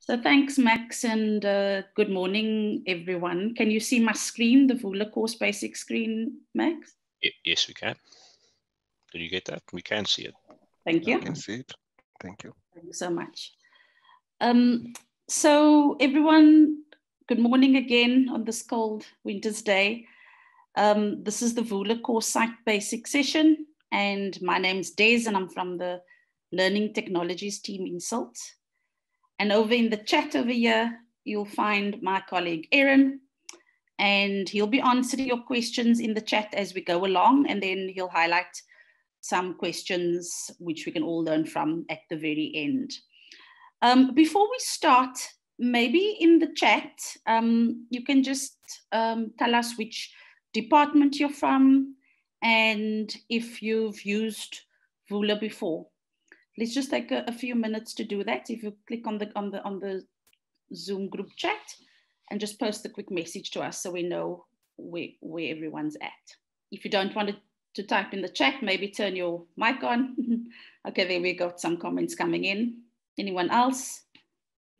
So thanks, Max, and good morning, everyone. Can you see my screen, the Vula course basic screen, Max? Yes, we can. Did you get that? We can see it. Thank you. I can see it. Thank you. Thank you so much. So everyone, good morning again on this cold winter's day. This is the Vula course site basic session, and my name's Des, and I'm from the Learning Technologies team in SALT. And over in the chat over here, you'll find my colleague Aaron, and he'll be answering your questions in the chat as we go along, and then he'll highlight some questions which we can all learn from at the very end. Before we start, maybe in the chat, you can just tell us which department you're from and if you've used Vula before. Let's just take a few minutes to do that. If you click on the Zoom group chat and just post a quick message to us so we know where everyone's at. If you don't want to type in the chat, maybe turn your mic on. Okay, there we got some comments coming in. Anyone else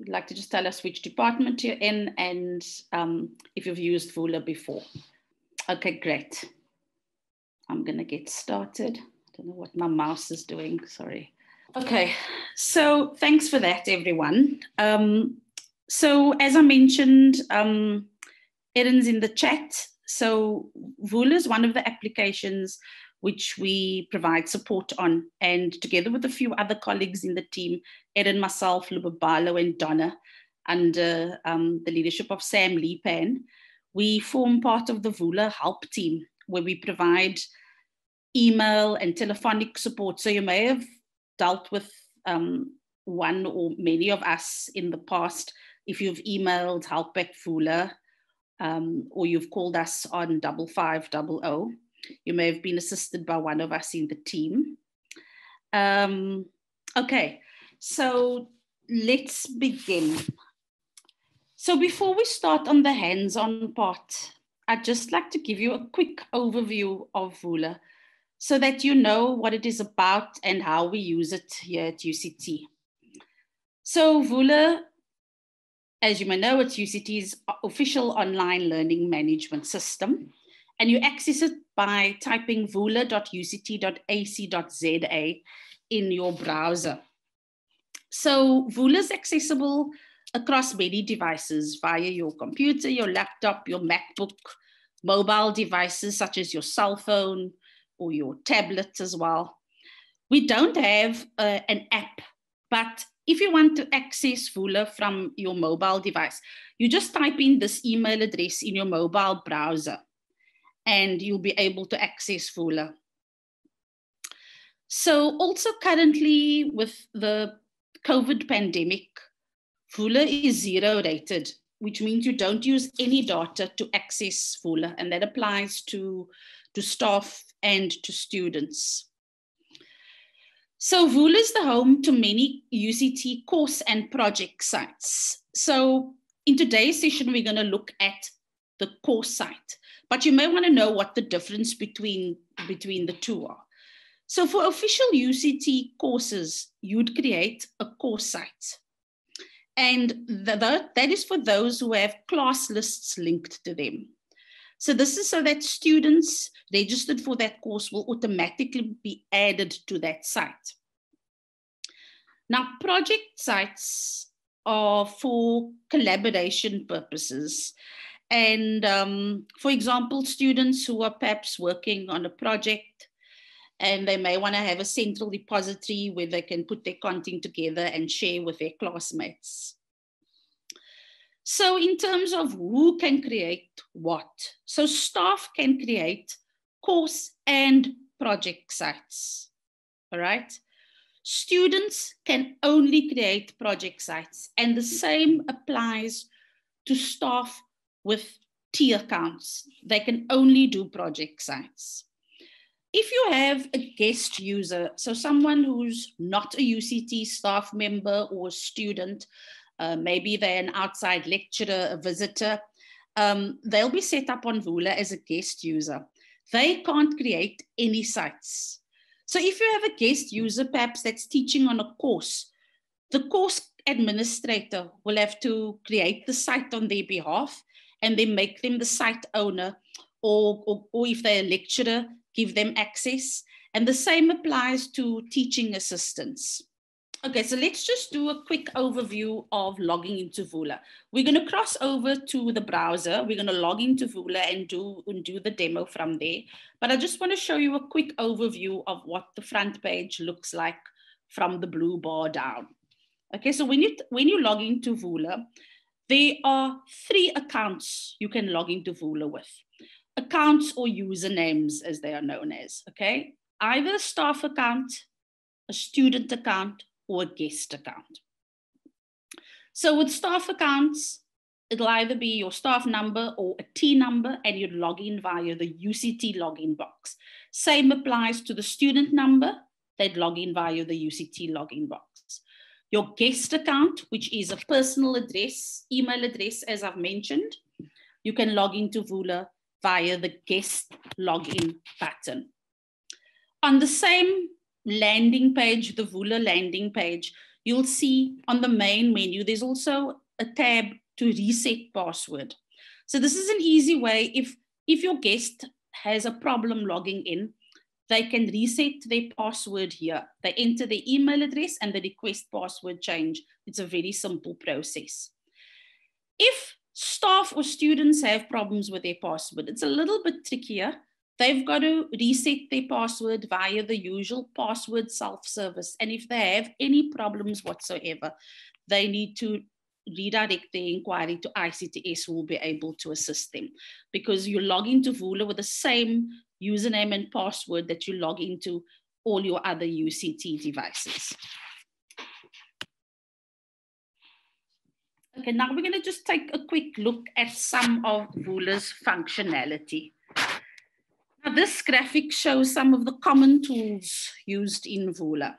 would like to just tell us which department you're in and if you've used Vula before? Okay, great. I'm gonna get started. I don't know what my mouse is doing, sorry. Okay, so thanks for that, everyone. So as I mentioned, Erin's in the chat. So Vula is one of the applications which we provide support on. And together with a few other colleagues in the team, Erin, myself, Lubabalo, and Donna, under the leadership of Sam Leepan, we form part of the Vula help team, where we provide email and telephonic support. So you may have dealt with one or many of us in the past. If you've emailed help at Vula, or you've called us on 5500, you may have been assisted by one of us in the team. Okay, so let's begin. So before we start on the hands-on part, I'd just like to give you a quick overview of Vula so that you know what it is about and how we use it here at UCT. So Vula, as you may know, it's UCT's official online learning management system, and you access it by typing vula.uct.ac.za in your browser. So Vula is accessible across many devices via your computer, your laptop, your MacBook, mobile devices such as your cell phone or your tablet as well. We don't have an app, but if you want to access Vula from your mobile device, you just type in this email address in your mobile browser and you'll be able to access Vula. So also currently with the COVID pandemic, Vula is zero rated, which means you don't use any data to access Vula, and that applies to staff and to students. So Vula is the home to many UCT course and project sites. So in today's session, we're going to look at the course site, but you may want to know what the difference between the two are. So for official UCT courses, you'd create a course site. And that is for those who have class lists linked to them. So this is so that students registered for that course will automatically be added to that site. Now, project sites are for collaboration purposes. And for example, students who are perhaps working on a project and they may want to have a central repository where they can put their content together and share with their classmates. So in terms of who can create what, so staff can create course and project sites, all right? Students can only create project sites, and the same applies to staff with T accounts. They can only do project sites. If you have a guest user, so someone who's not a UCT staff member or student, maybe they're an outside lecturer, a visitor, they'll be set up on Vula as a guest user. They can't create any sites. So if you have a guest user, perhaps that's teaching on a course, the course administrator will have to create the site on their behalf and then make them the site owner, or if they're a lecturer, give them access. And the same applies to teaching assistants. Okay, so let's just do a quick overview of logging into Vula. We're going to cross over to the browser. We're going to log into Vula and do the demo from there. But I just want to show you a quick overview of what the front page looks like from the blue bar down. Okay, so when you log into Vula, there are 3 accounts you can log into Vula with. Accounts or usernames, as they are known as, okay? Either a staff account, a student account, or a guest account. So with staff accounts, it'll either be your staff number or a T number, and you'd log in via the UCT login box. Same applies to the student number. They'd log in via the UCT login box. Your guest account, which is a personal address, email address, as I've mentioned, you can log into Vula via the guest login button. On the same landing page, the Vula landing page, you'll see on the main menu, there's also a tab to reset password. So this is an easy way. If your guest has a problem logging in, they can reset their password here. They enter their email address and the request password change. It's a very simple process. If staff or students have problems with their password, it's a little bit trickier. They've got to reset their password via the usual password self-service. And if they have any problems whatsoever, they need to redirect their inquiry to ICTS, who will be able to assist them. Because you log into Vula with the same username and password that you log into all your other UCT devices. Okay, now we're going to just take a quick look at some of Vula's functionality. Now, this graphic shows some of the common tools used in Vula.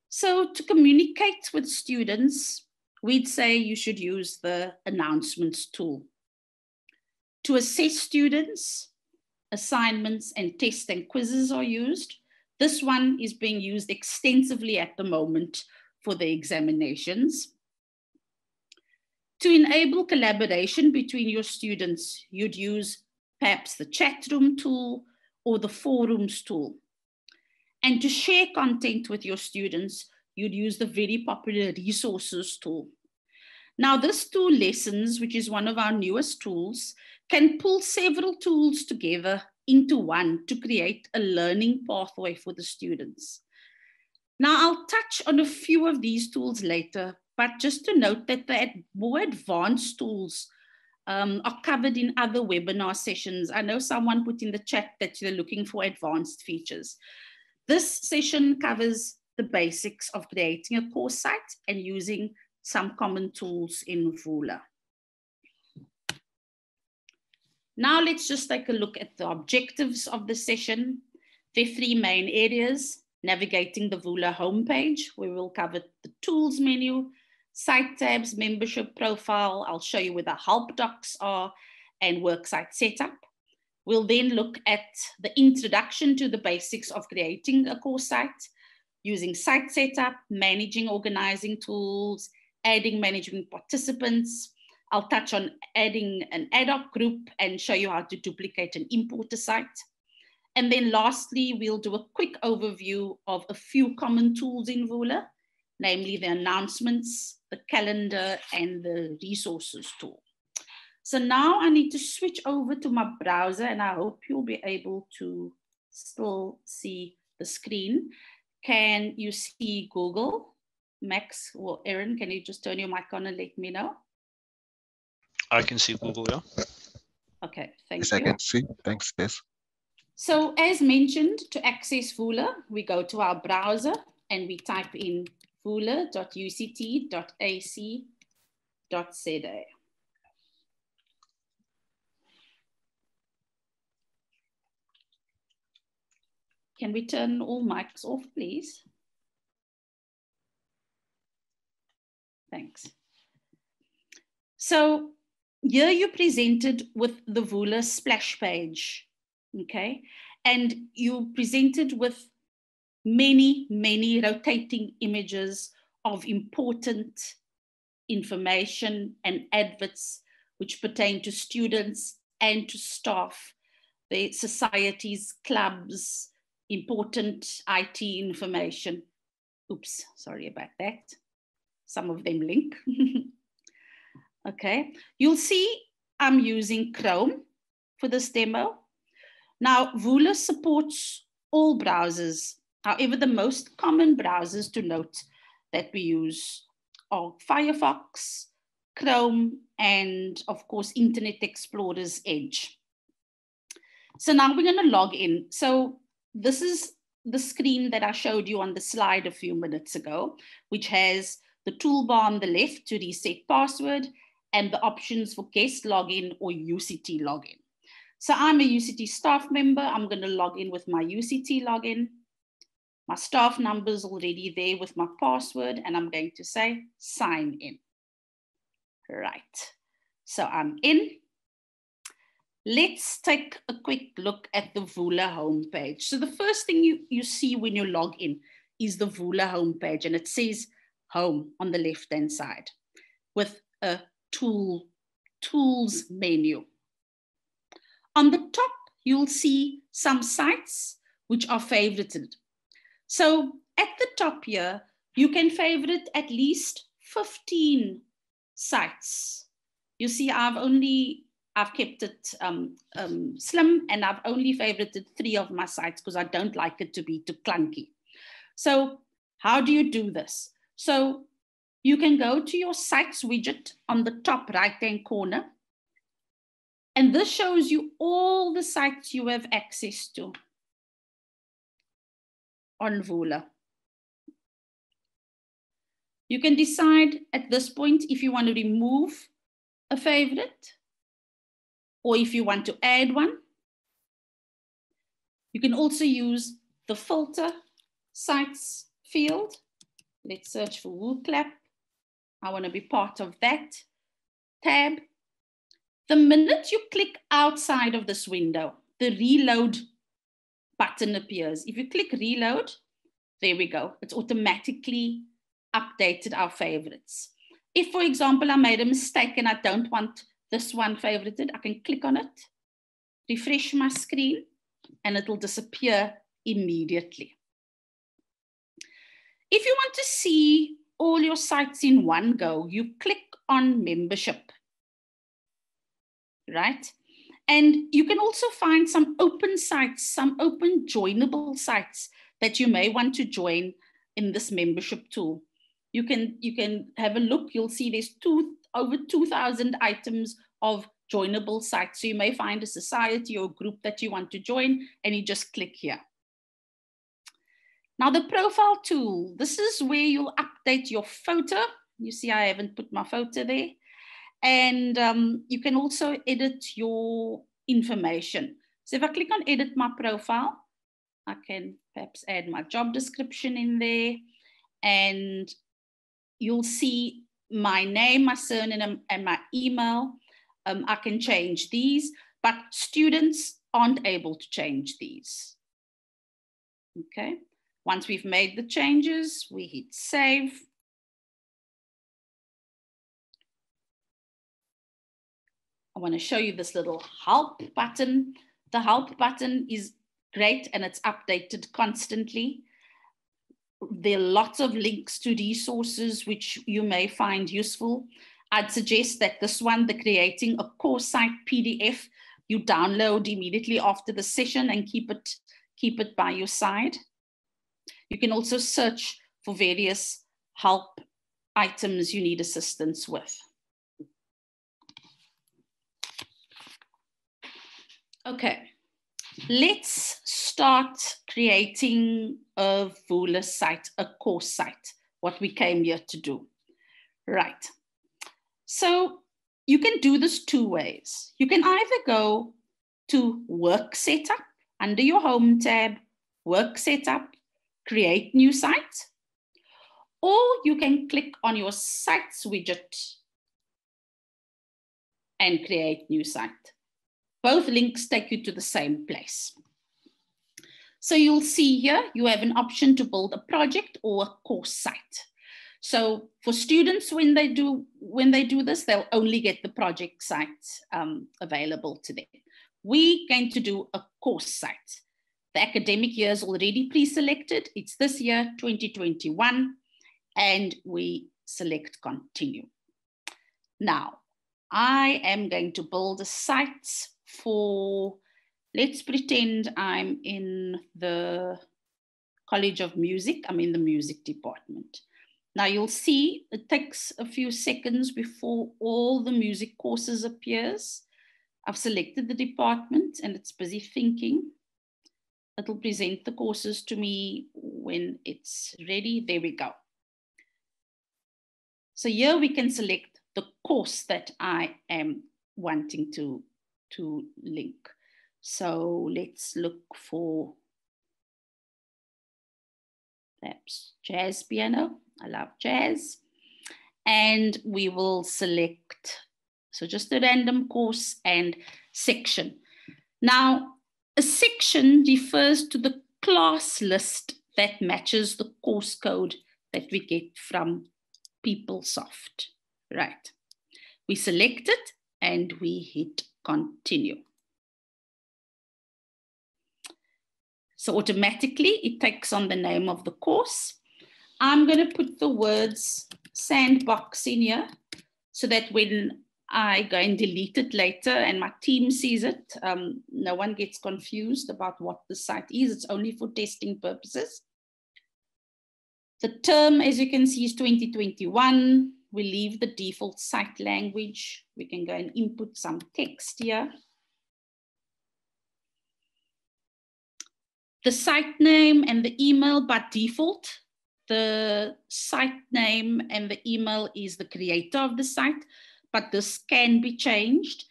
So to communicate with students, we'd say you should use the announcements tool. To assess students, assignments and tests and quizzes are used. This one is being used extensively at the moment for the examinations. To enable collaboration between your students, you'd use perhaps the chat room tool or the forums tool. And to share content with your students, you'd use the very popular resources tool. Now, this tool Lessons, which is one of our newest tools, can pull several tools together into one to create a learning pathway for the students. Now, I'll touch on a few of these tools later, but just to note that the more advanced tools are covered in other webinar sessions. I know someone put in the chat that they're looking for advanced features. This session covers the basics of creating a course site and using some common tools in Vula. Now let's just take a look at the objectives of the session. There are 3 main areas: navigating the Vula homepage, where we'll cover the tools menu, site tabs, membership profile. I'll show you where the help docs are, and worksite setup. We'll then look at the introduction to the basics of creating a course site, using site setup, managing organizing tools, adding management participants. I'll touch on adding an ad hoc group and show you how to duplicate and import a site. And then lastly, we'll do a quick overview of a few common tools in Vula, namely the announcements, the calendar, and the resources tool. So now I need to switch over to my browser, and I hope you'll be able to still see the screen. Can you see Google? Max or Erin, can you just turn your mic on and let me know? I can see Google, yeah. Okay, thank Yes, you. I can see. Thanks, Des. So as mentioned, to access Vula, we go to our browser and we type in vula.uct.ac.za. Can we turn all mics off, please? Thanks. So here you're presented with the Vula splash page, okay? And you're presented with many rotating images of important information and adverts which pertain to students and to staff, the societies, clubs, important IT information. Oops, sorry about that. Some of them link. Okay, you'll see I'm using Chrome for this demo. Now, Vula supports all browsers. However, the most common browsers to note that we use are Firefox, Chrome, and of course, Internet Explorer's Edge. So now we're going to log in. So this is the screen that I showed you on the slide a few minutes ago, which has the toolbar on the left to reset password and the options for guest login or UCT login. So I'm a UCT staff member. I'm going to log in with my UCT login. My staff number is already there with my password, and I'm going to say sign in. Right. So I'm in. Let's take a quick look at the Vula homepage. So the first thing you see when you log in is the Vula homepage, and it says home on the left-hand side with a tools menu. On the top, you'll see some sites which are favorited. So at the top here, you can favorite at least 15 sites. You see, I've kept it slim, and I've only favorited 3 of my sites because I don't like it to be too clunky. So how do you do this? So you can go to your sites widget on the top right-hand corner, and this shows you all the sites you have access to on Vula. You can decide at this point if you want to remove a favorite or if you want to add one. You can also use the filter sites field. Let's search for WooClap. I want to be part of that tab. The minute you click outside of this window, the reload button appears. If you click reload, there we go. It's automatically updated our favorites. If, for example, I made a mistake and I don't want this one favorited, I can click on it, refresh my screen, and it will disappear immediately. If you want to see all your sites in one go, you click on membership, right? And you can also find some open sites, some open joinable sites that you may want to join in this membership tool. You can have a look. You'll see there's over 2,000 items of joinable sites. So you may find a society or group that you want to join, and you just click here. Now the profile tool, this is where you'll update your photo. You see I haven't put my photo there. And you can also edit your information. So if I click on edit my profile, I can perhaps add my job description in there, and you'll see my name, my surname, and my email. I can change these, but students aren't able to change these. Okay, once we've made the changes, we hit save. I want to show you this little help button. The help button is great and it's updated constantly. There are lots of links to resources which you may find useful. I'd suggest that this one, the Creating a Course Site PDF, you download immediately after the session and keep it by your side. You can also search for various help items you need assistance with. Okay, let's start creating a Vula site, a course site, what we came here to do. Right, so you can do this 2 ways. You can either go to Work Setup under your Home tab, Work Setup, Create New Site, or you can click on your Sites widget and Create New Site. Both links take you to the same place. So you'll see here, you have an option to build a project or a course site. So for students, when they do this, they'll only get the project site available to them. We're going to do a course site. The academic year is already pre-selected. It's this year, 2021, and we select continue. Now, I am going to build a site for, let's pretend I'm in the College of Music. I'm in the music department. Now you'll see it takes a few seconds before all the music courses appears. I've selected the department and it's busy thinking. It'll present the courses to me when it's ready. There we go. So here we can select the course that I am wanting to link. So let's look for perhaps jazz piano. I love jazz. And we will select, so just a random course and section. Now, a section refers to the class list that matches the course code that we get from PeopleSoft, right? We select it and we hit continue. So automatically it takes on the name of the course. I'm going to put the words sandbox in here so that when I go and delete it later and my team sees it, no one gets confused about what the site is. It's only for testing purposes. The term, as you can see, is 2021. We leave the default site language. We can go and input some text here. The site name and the email by default. The site name and the email is the creator of the site, but this can be changed.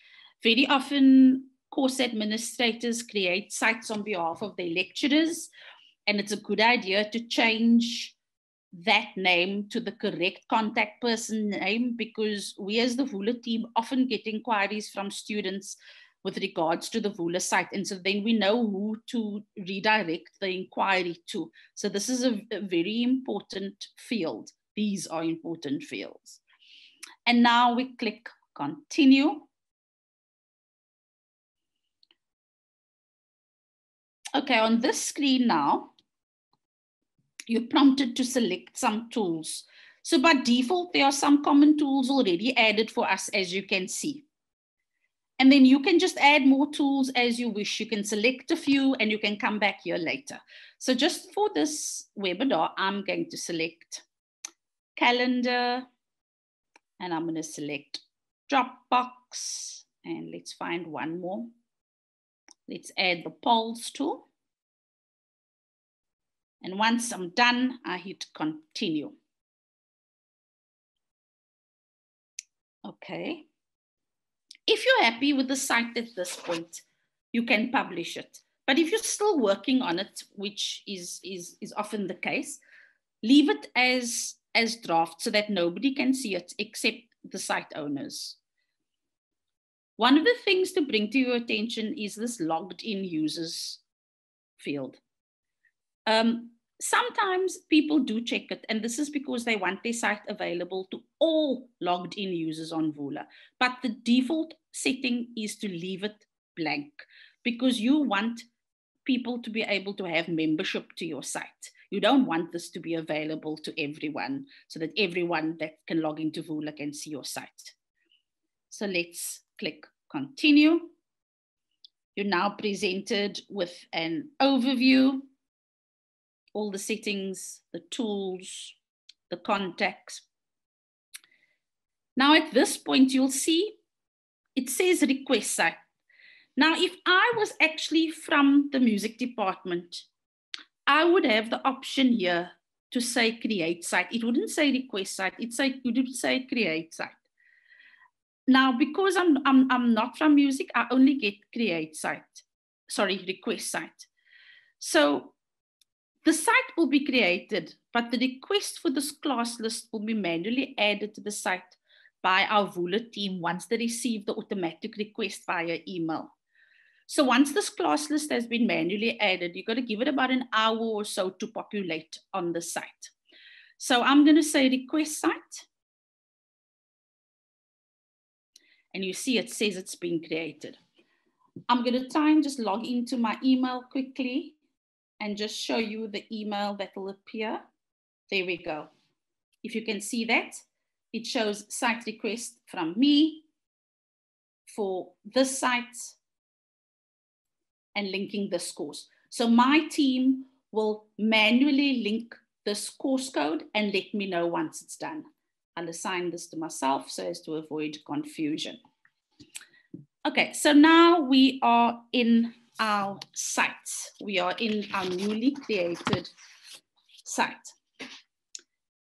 Very often, course administrators create sites on behalf of their lecturers, and it's a good idea to change that name to the correct contact person name, because we as the Vula team often get inquiries from students with regards to the Vula site. And so then we know who to redirect the inquiry to. So this is a very important field. These are important fields. And now we click continue. Okay, on this screen now, you're prompted to select some tools. So by default, there are some common tools already added for us, as you can see. And then you can just add more tools as you wish. You can select a few and you can come back here later. So just for this webinar, I'm going to select calendar and I'm going to select Dropbox. And let's find one more. Let's add the polls tool. And once I'm done, I hit continue. Okay. If you're happy with the site at this point, you can publish it. But if you're still working on it, which is often the case, leave it as draft so that nobody can see it except the site owners. One of the things to bring to your attention is this logged in users field. Sometimes people do check it, and this is because they want their site available to all logged in users on Vula. But the default setting is to leave it blank because you want people to be able to have membership to your site. You don't want this to be available to everyone so that everyone that can log into Vula can see your site. So let's click continue. You're now presented with an overview. All the settings, the tools, the contacts. Now at this point, you'll see it says request site. Now, if I was actually from the music department, I would have the option here to say create site. It wouldn't say request site, it would say create site. Now, because I'm not from music, I only get create site, sorry, request site. So the site will be created, but the request for this class list will be manually added to the site by our Vula team once they receive the automatic request via email. So once this class list has been manually added, you've got to give it about an hour or so to populate on the site. So I'm going to say request site. And you see it says it's been created. I'm going to try and just log into my email quickly and just show you the email that will appear. There we go. If you can see that, it shows site request from me for this site and linking this course. So my team will manually link this course code and let me know once it's done. I'll assign this to myself so as to avoid confusion. Okay, so now we are in our site. We are in our newly created site.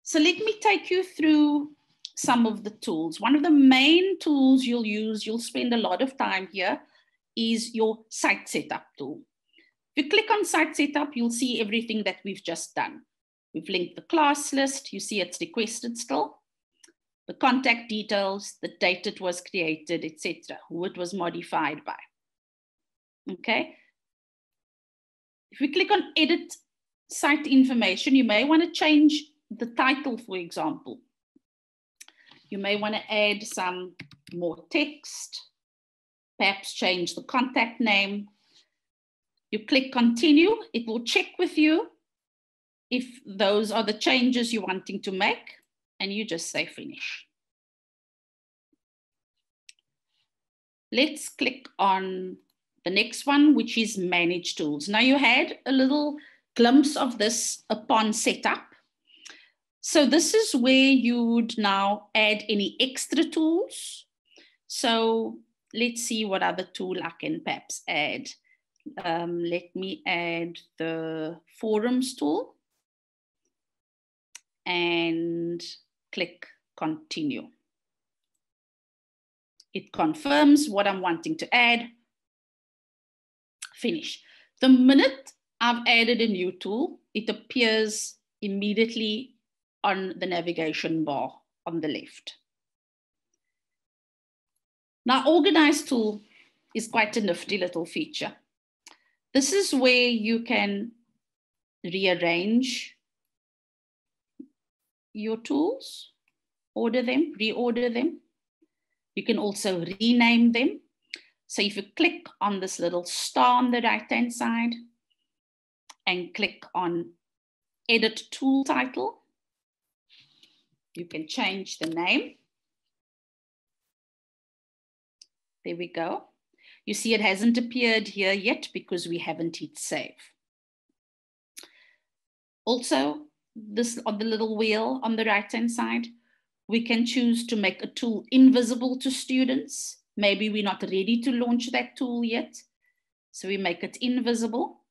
So let me take you through some of the tools. One of the main tools you'll use, you'll spend a lot of time here, is your site setup tool. If you click on site setup, you'll see everything that we've just done. We've linked the class list. You see it's requested still. The contact details, the date it was created, etc., who it was modified by. Okay. If we click on edit site information, you may want to change the title, for example. You may want to add some more text, perhaps change the contact name. You click continue, it will check with you if those are the changes you're wanting to make, and you just say finish. Let's click on the next one, which is manage tools. Now you had a little glimpse of this upon setup. So this is where you would now add any extra tools. So let's see what other tool I can perhaps add. Let me add the forums tool and click continue. It confirms what I'm wanting to add. Finish. The minute I've added a new tool, it appears immediately on the navigation bar on the left. Now, organize tool is quite a nifty little feature. This is where you can rearrange your tools, order them, reorder them. You can also rename them. So if you click on this little star on the right-hand side and click on edit tool title, you can change the name. There we go. You see it hasn't appeared here yet because we haven't hit save. Also, this on the little wheel on the right-hand side, we can choose to make a tool invisible to students. Maybe we're not ready to launch that tool yet. So we make it invisible.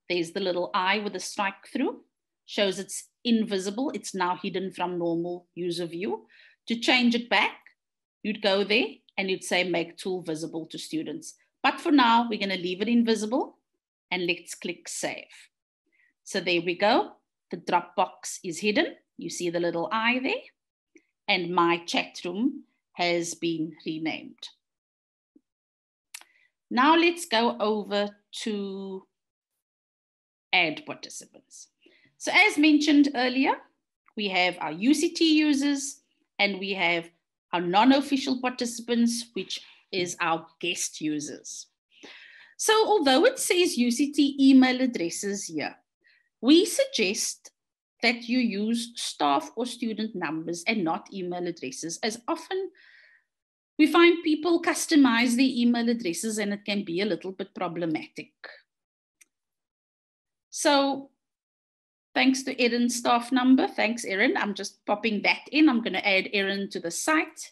There's the little eye with a strike through, shows it's invisible. It's now hidden from normal user view. To change it back, you'd go there and you'd say make tool visible to students. But for now, we're going to leave it invisible and let's click save. So there we go. The drop box is hidden. You see the little eye there. And my chat room has been renamed. Now let's go over to add participants. So as mentioned earlier, we have our UCT users and we have our non-official participants, which is our guest users. So although it says UCT email addresses here, we suggest that you use staff or student numbers and not email addresses, as often we find people customize their email addresses and it can be a little bit problematic. So thanks to Erin's staff number. Thanks, Erin. I'm just popping that in. I'm going to add Erin to the site.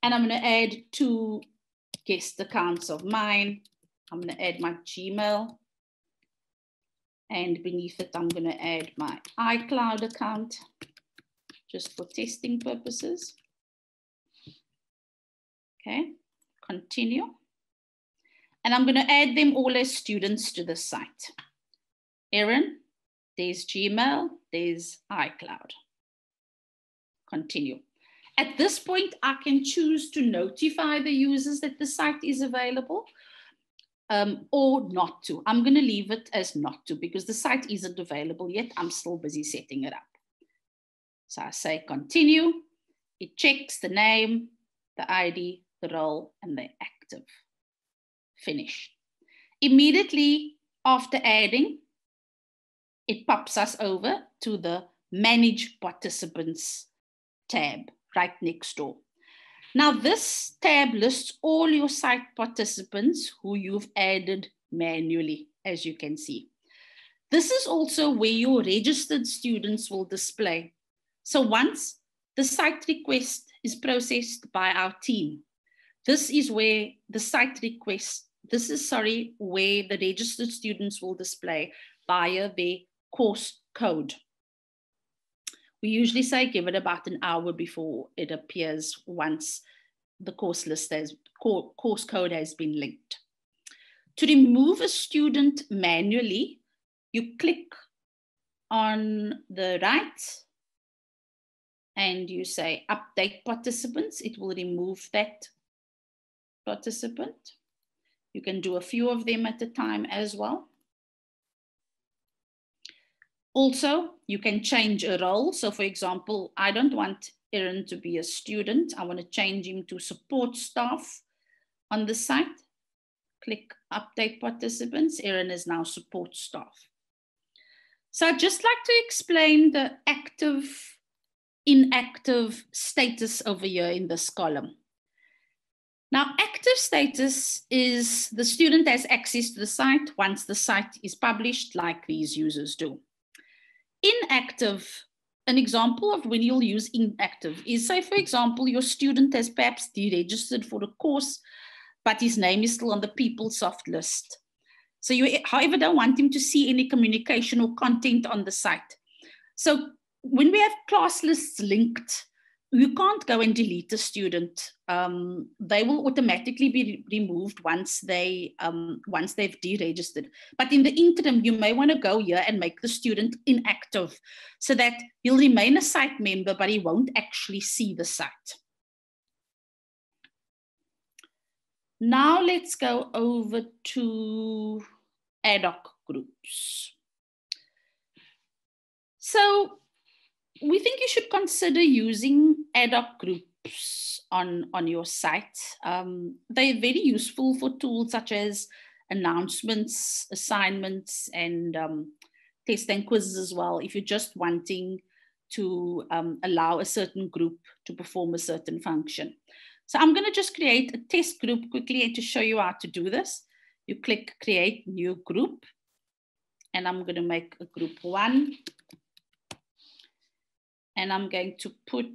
And I'm going to add 2 guest accounts of mine. I'm going to add my Gmail. And beneath it, I'm going to add my iCloud account, just for testing purposes. Okay, continue. And I'm going to add them all as students to the site. Erin, there's Gmail, there's iCloud. Continue. At this point, I can choose to notify the users that the site is available or not to. I'm going to leave it as not to because the site isn't available yet. I'm still busy setting it up. So I say continue. It checks the name, the ID, the role, and the active. Finish. Immediately after adding, it pops us over to the Manage Participants tab right next door. Now this tab lists all your site participants who you've added manually, as you can see. This is also where your registered students will display. So once the site request is processed by our team, this is where the site request, where the registered students will display via their course code. We usually say give it about an hour before it appears once the course code has been linked. To remove a student manually, you click on the right and you say update participants. It will remove that participant. You can do a few of them at a time as well. Also, you can change a role. So for example, I don't want Aaron to be a student. I want to change him to support staff on the site. Click update participants. Aaron is now support staff. So I'd just like to explain the active, inactive status over here in this column. Now, active status is the student has access to the site once the site is published, like these users do. Inactive, an example of when you'll use inactive is, say, for example, your student has perhaps deregistered for a course, but his name is still on the PeopleSoft list. So you, however, don't want him to see any communication or content on the site. So when we have class lists linked, you can't go and delete a student. They will automatically be removed once they've deregistered. But in the interim, you may want to go here and make the student inactive so that he'll remain a site member, but he won't actually see the site. Now let's go over to ad hoc groups. So we think you should consider using ad hoc groups on your site. They're very useful for tools such as announcements, assignments, and tests and quizzes as well, if you're just wanting to allow a certain group to perform a certain function. So I'm going to just create a test group quickly to show you how to do this. You click Create New Group, and I'm going to make a group 1. And I'm going to put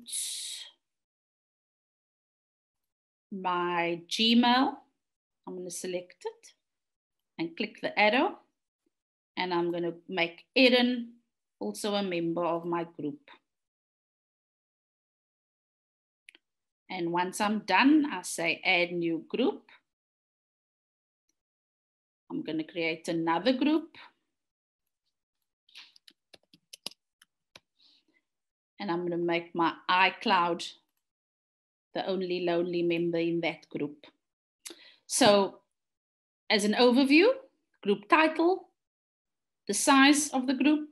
my Gmail. I'm going to select it and click the arrow. And I'm going to make Aaron also a member of my group. And once I'm done, I say Add New Group. I'm going to create another group. And I'm going to make my iCloud the only lonely member in that group. So as an overview, group title, the size of the group,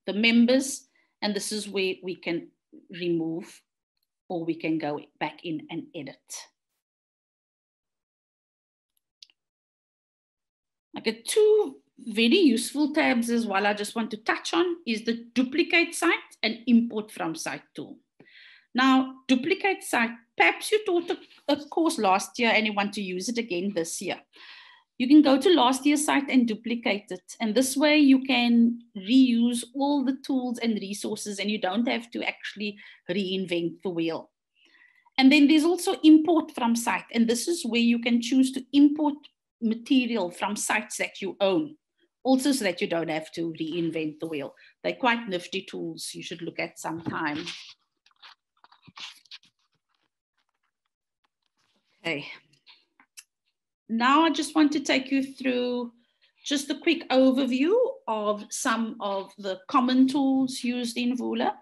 the members, and this is where we can remove or we can go back in and edit. Okay, 2 very useful tabs as well I just want to touch on is the duplicate site and import from site tool. Now, duplicate site, perhaps you taught a course last year and you want to use it again this year. You can go to last year's site and duplicate it. And this way you can reuse all the tools and resources and you don't have to actually reinvent the wheel. And then there's also import from site. And this is where you can choose to import material from sites that you own, also so that you don't have to reinvent the wheel. They're quite nifty tools you should look at sometime. Okay. Now I just want to take you through just a quick overview of some of the common tools used in Vula.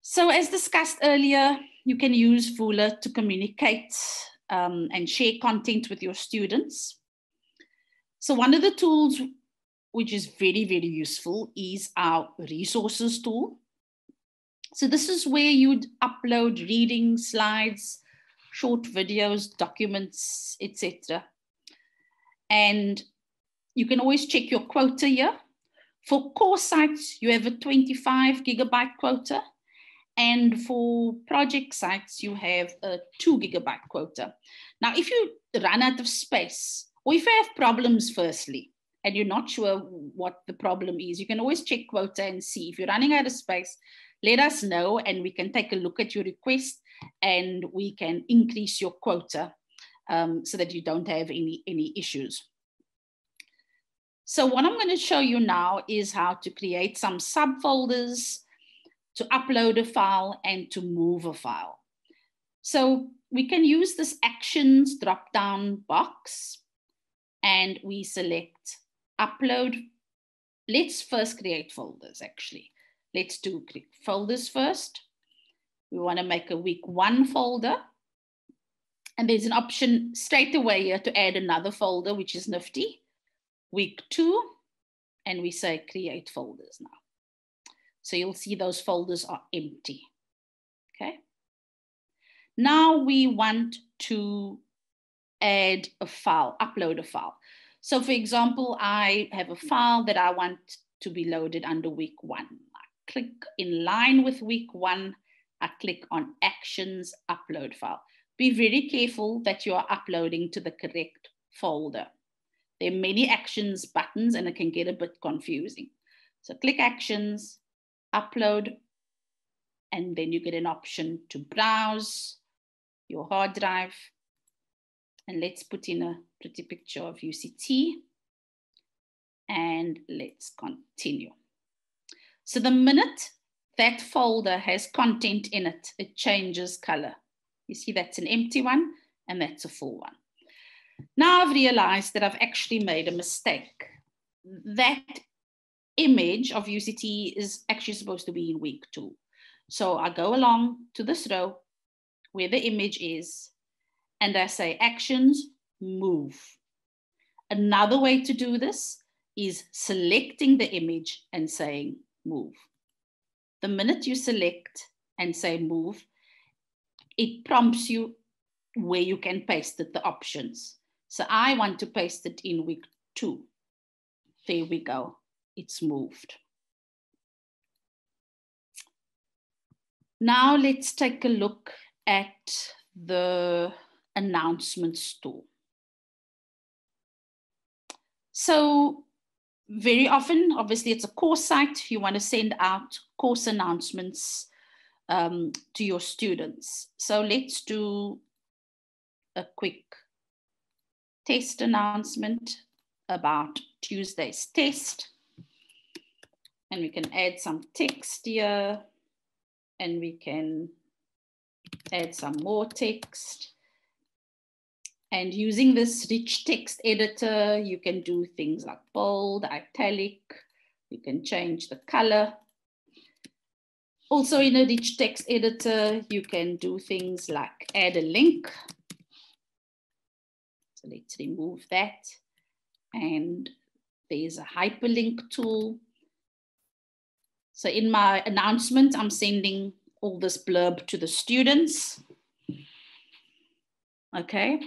So as discussed earlier, you can use Vula to communicate and share content with your students. So one of the tools which is very, very useful is our resources tool. So this is where you'd upload reading slides, short videos, documents, etc. And you can always check your quota here. For course sites, you have a 25 gigabyte quota. And for project sites, you have a 2 gigabyte quota. Now, if you run out of space, or if you have problems firstly, and you're not sure what the problem is, you can always check quota and see. If you're running out of space, let us know and we can take a look at your request and we can increase your quota so that you don't have any issues. So what I'm going to show you now is how to create some subfolders, to upload a file and to move a file. So we can use this actions drop-down box and we select upload. Let's first create folders actually. Let's do folders first. We want to make a week 1 folder. And there's an option straight away here to add another folder, which is nifty. Week 2, and we say create folders now. So you'll see those folders are empty, okay? Now we want to add a file, upload a file. So for example, I have a file that I want to be loaded under week 1. I click in line with week 1, I click on actions, upload file. Be very careful that you are uploading to the correct folder. There are many actions buttons and it can get a bit confusing. So click actions, upload, and then you get an option to browse your hard drive. And let's put in a pretty picture of UCT. And let's continue. So the minute that folder has content in it, it changes color. You see that's an empty one and that's a full one. Now I've realized that I've actually made a mistake. That image of UCT is actually supposed to be in week 2. So I go along to this row where the image is and I say actions, move. Another way to do this is selecting the image and saying move. The minute you select and say move, it prompts you where you can paste it, the options. So I want to paste it in week 2. There we go, it's moved. Now let's take a look at the announcements tool. So very often, obviously it's a course site, you want to send out course announcements to your students. So let's do a quick test announcement about Tuesday's test. And we can add some text here and we can add some more text. And using this rich text editor, you can do things like bold, italic, you can change the color. Also in a rich text editor, you can do things like add a link. So let's remove that. And there's a hyperlink tool. So in my announcement, I'm sending all this blurb to the students. Okay.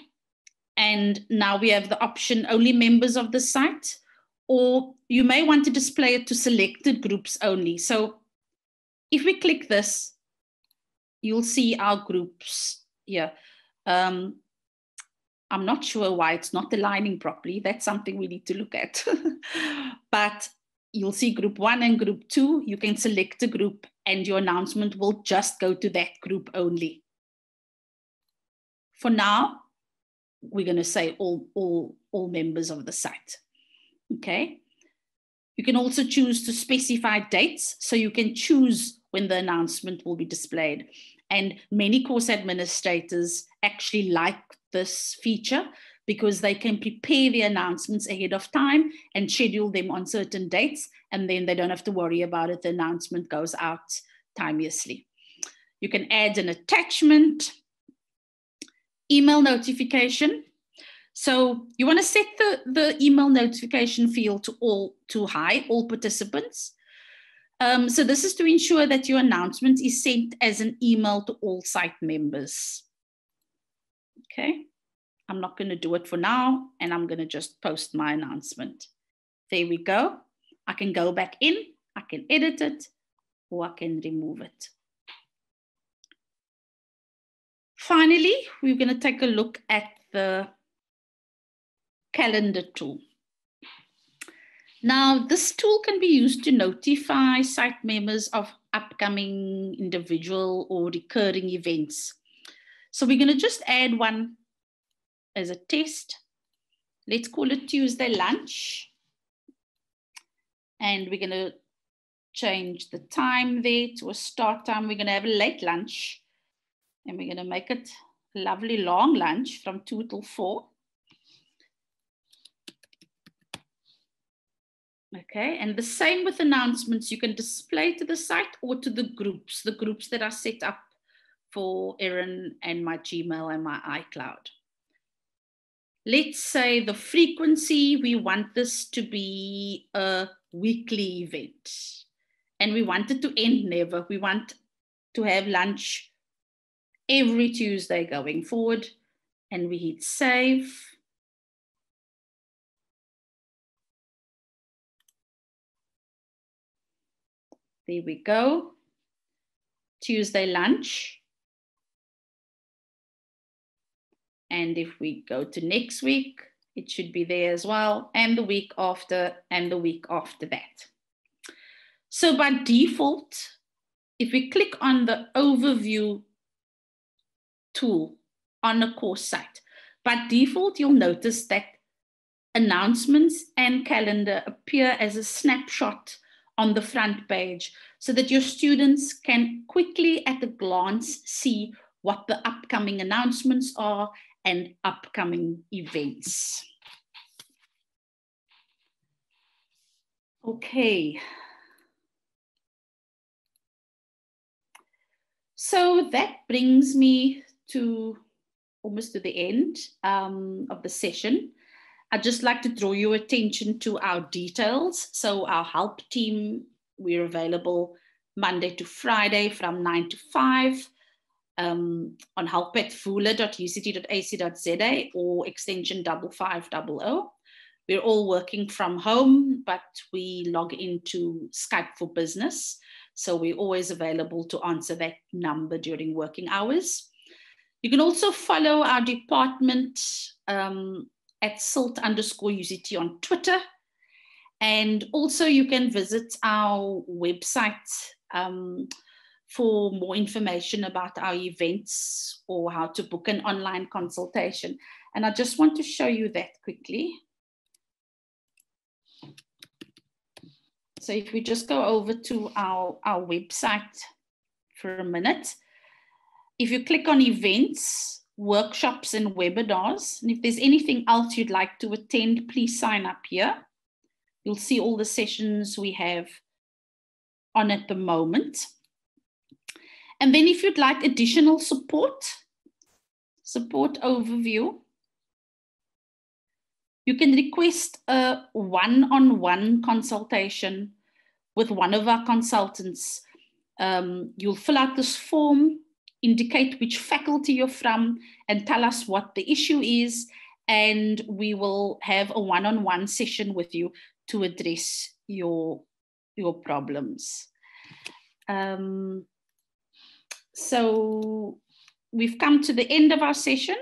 And now we have the option only members of the site, or you may want to display it to selected groups only. So if we click this, you'll see our groups here. I'm not sure why it's not aligning properly. That's something we need to look at. But you'll see group 1 and group 2. You can select a group and your announcement will just go to that group only. For now, we're going to say all members of the site. Okay. You can also choose to specify dates. So you can choose when the announcement will be displayed. And many course administrators actually like this feature because they can prepare the announcements ahead of time and schedule them on certain dates. And then they don't have to worry about it. The announcement goes out timeously. You can add an attachment, email notification. So you want to set the email notification field to high, all participants. So this is to ensure that your announcement is sent as an email to all site members. Okay, I'm not going to do it for now, and I'm going to just post my announcement. There we go. I can go back in, I can edit it, or I can remove it. Finally, we're going to take a look at the calendar tool. Now, this tool can be used to notify site members of upcoming individual or recurring events. So we're going to just add one as a test. Let's call it Tuesday lunch. And we're going to change the time there to a start time. We're going to have a late lunch. And we're going to make it a lovely long lunch from 2 till 4. Okay, and the same with announcements. You can display to the site or to the groups that are set up for Erin and my Gmail and my iCloud. Let's say the frequency, we want this to be a weekly event. And we want it to end never. We want to have lunch every Tuesday going forward. And we hit save. There we go. Tuesday lunch. And if we go to next week, it should be there as well. And the week after, and the week after that. So by default, if we click on the overview tool on a course site, by default, you'll notice that announcements and calendar appear as a snapshot on the front page so that your students can quickly at a glance see what the upcoming announcements are and upcoming events. Okay. So that brings me to almost to the end of the session. I'd just like to draw your attention to our details. So our help team, we're available Monday to Friday from 9 to 5 on help at vula.uct.ac.za or extension 5500. We're all working from home, but we log into Skype for Business. So we're always available to answer that number during working hours. You can also follow our department at SILT_UCT on Twitter. And also you can visit our website for more information about our events or how to book an online consultation. And I just want to show you that quickly. So if we just go over to our website for a minute, if you click on events, workshops and webinars, and if there's anything else you'd like to attend, please sign up here. You'll see all the sessions we have on at the moment. And then if you'd like additional support overview, you can request a one-on-one consultation with one of our consultants. You'll fill out this form, indicate which faculty you're from, and tell us what the issue is, and we will have a one-on-one session with you to address your problems. So we've come to the end of our session.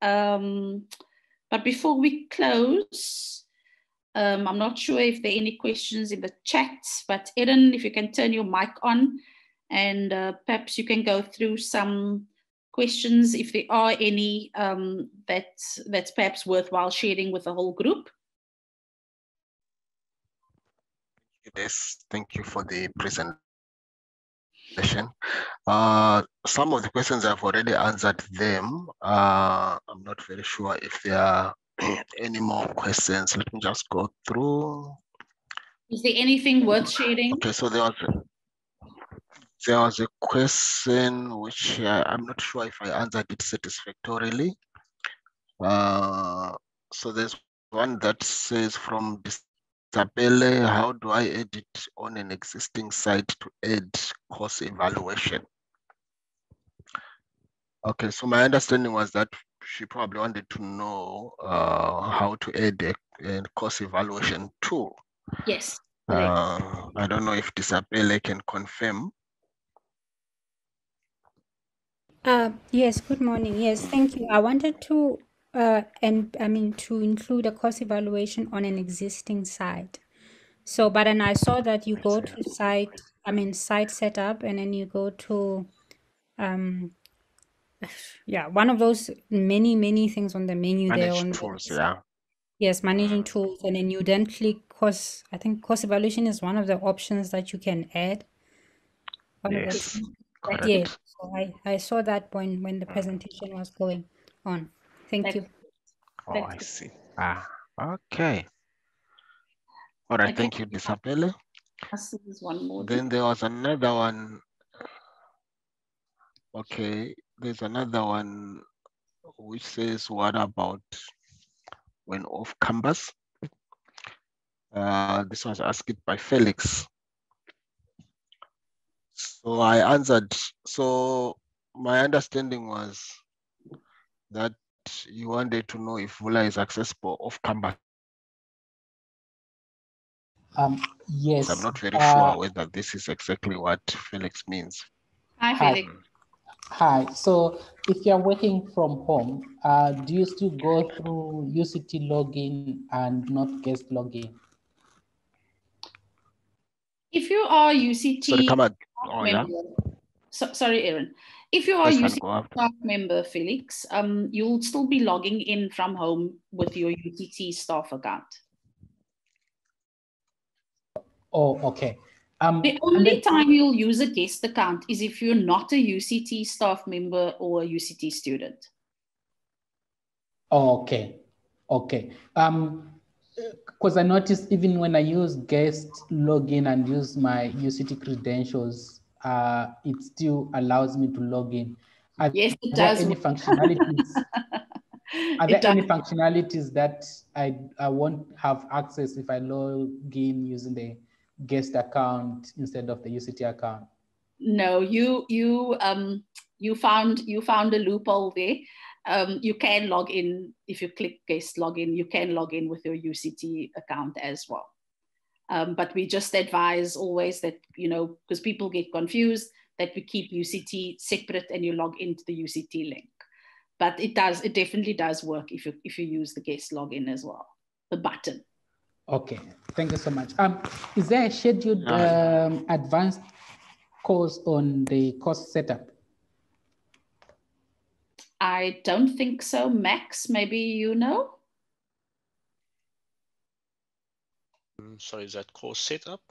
But before we close, I'm not sure if there are any questions in the chat, but Erin, if you can turn your mic on and perhaps you can go through some questions if there are any that's perhaps worthwhile sharing with the whole group. Yes, thank you for the presentation. Some of the questions I've already answered them. I'm not very sure if there are any more questions. Let me just go through. Is there anything worth sharing? Okay, so there was a question which I'm not sure if I answered it satisfactorily. So there's one that says from Tapele, how do I edit on an existing site to add course evaluation? Okay, so my understanding was that she probably wanted to know how to add a course evaluation tool. Yes, correct. I don't know if Disapele can confirm. Yes, good morning. Yes, thank you. I wanted to to include a course evaluation on an existing site. So, but then I saw that you go to site setup, and then you go to yeah, one of those many things on the menu there Manage on tools, the, yeah. yes, managing tools, and then you then click course. I think course evaluation is one of the options that you can add. One of the Yes, tools. correct. Yeah, so I saw that when the presentation was going on. Thank you. Oh, I see. Okay. All right, thank you, Disapele. One more. Then there was another one. Okay, there's another one which says, what about when off campus? This was asked by Felix. So I answered. So my understanding was that you wanted to know if Vula is accessible off campus. Yes. I'm not very sure whether this is exactly what Felix means. Hi, Felix. Hi. So if you're working from home, do you still go through UCT login and not guest login? If you are UCT Sorry, come on. Oh, member, yeah. Sorry, Aaron. If you are Yes, UCT staff member, Felix, you'll still be logging in from home with your UCT staff account. Oh, okay. The only time you'll use a guest account is if you're not a UCT staff member or a UCT student. Oh, okay. Okay. Because I noticed even when I use guest login and use my UCT credentials, it still allows me to log in. Yes, it there does. Any functionalities? Are there any functionalities that I won't have access if I log in using the guest account instead of the UCT account? No, you found a loophole there. You can log in if you click guest login. You can log in with your UCT account as well. But we just advise always that, because people get confused, that we keep UCT separate and you log into the UCT link. But it definitely does work if you use the guest login as well, the button. Okay, thank you so much. Is there a scheduled advanced course on the course setup? I don't think so. Max, maybe you know? Sorry, is that course setup?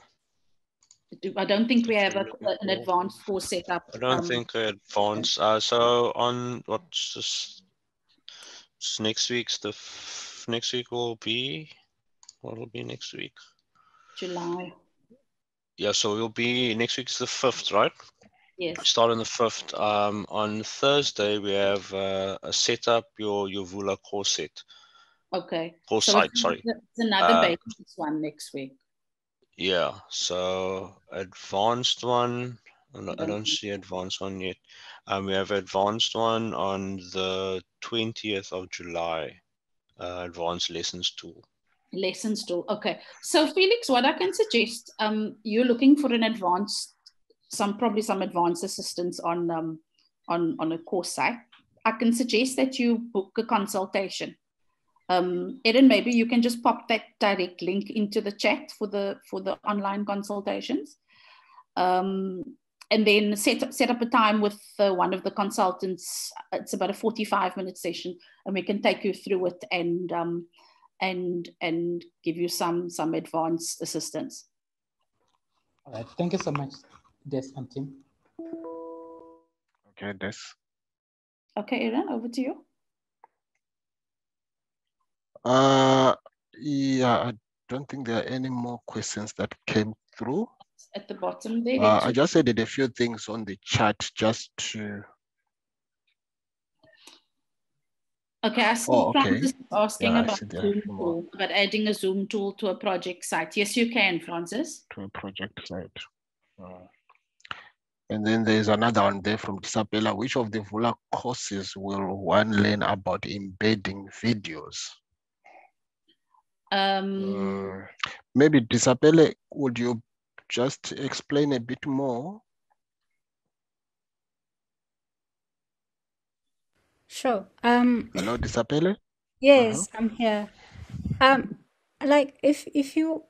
I don't think we have an advanced course setup. I don't think advanced. So on what's this? Next week will be, what will be next week? July. Yeah, so we'll be, next week's the 5th, right? Yes. Start on the 5th. On Thursday, we have a setup your Vula course set. Okay. Course so site, sorry. It's another basics one next week. Yeah, so advanced one, I don't see advanced one yet. We have advanced one on the 20th of July, advanced lessons tool. Lessons tool. Okay. So Felix, what I can suggest, you're looking for an advanced, probably some advanced assistance on a course site. I can suggest that you book a consultation. Erin, maybe you can just pop that direct link into the chat for the online consultations. And then set up a time with one of the consultants. It's about a 45-minute session, and we can take you through it and give you some advanced assistance. All right, thank you so much, Des and Tim. Okay, Des. Okay, Erin, over to you. Yeah, I don't think there are any more questions that came through. At the bottom there. I just added a few things on the chat just to Okay, I saw Francis asking Yeah, I about see there are a Zoom few more. tool, about adding a Zoom tool to a project site. Yes, you can, Francis. To a project site. And then there's another one there from Disabella. Which of the Vula courses will one learn about embedding videos? Maybe Disabella, would you just explain a bit more? Sure. Hello, Disabella? Yes, I'm here. Like if you've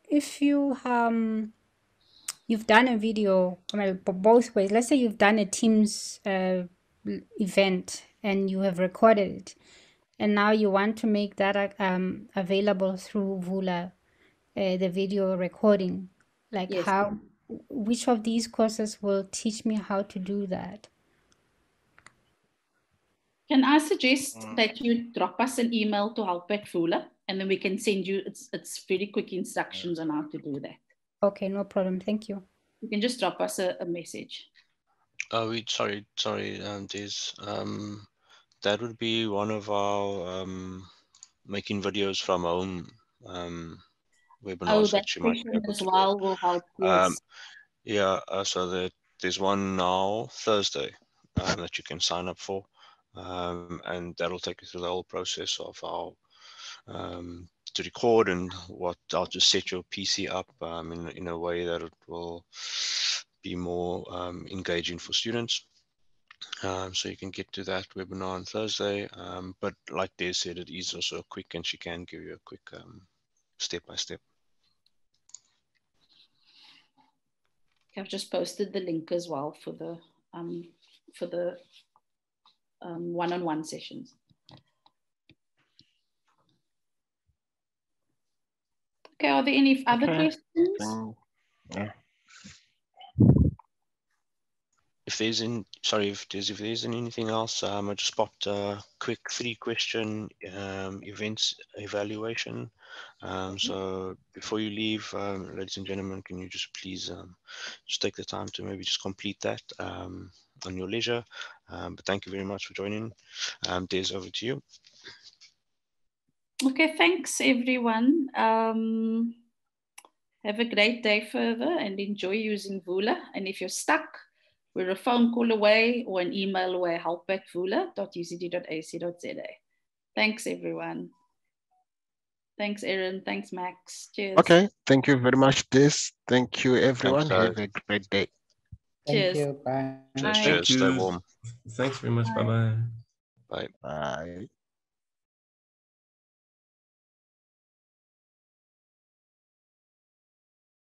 done a video, well, both ways. Let's say you've done a Teams event and you have recorded it, and now you want to make that available through Vula, the video recording. Like Yes. which of these courses will teach me how to do that? Can I suggest that you drop us an email to help@Vula, and then we can send you, it's very quick instructions on how to do that. Okay, no problem. Thank you. You can just drop us a message. Oh, sorry, Des. That would be one of our making videos from home webinars that you might be able as to well will help. Yes. Yeah, so there's one now Thursday that you can sign up for, and that'll take you through the whole process of how to record and how to set your PC up in a way that it will be more engaging for students. So you can get to that webinar on Thursday. But like Des said, it is also quick, and she can give you a quick step-by-step. I've just posted the link as well for the one-on-one sessions. Okay, are there any other questions? Yeah. If there's anything else, I just popped a quick 3-question events evaluation. So before you leave, ladies and gentlemen, can you just please just take the time to maybe just complete that on your leisure. But thank you very much for joining. Des, over to you. Okay, thanks everyone. Have a great day further and enjoy using Vula. And if you're stuck, we're a phone call away or an email away, help@vula.ucd.ac.za. Thanks, everyone. Thanks, Erin. Thanks, Max. Cheers. Okay, thank you very much, Des. Thank you, everyone. Thanks, Have a great day. Cheers. Thank you. Bye. Cheers. Bye. Cheers. Stay warm. Thanks very much. Bye-bye. Bye. Bye.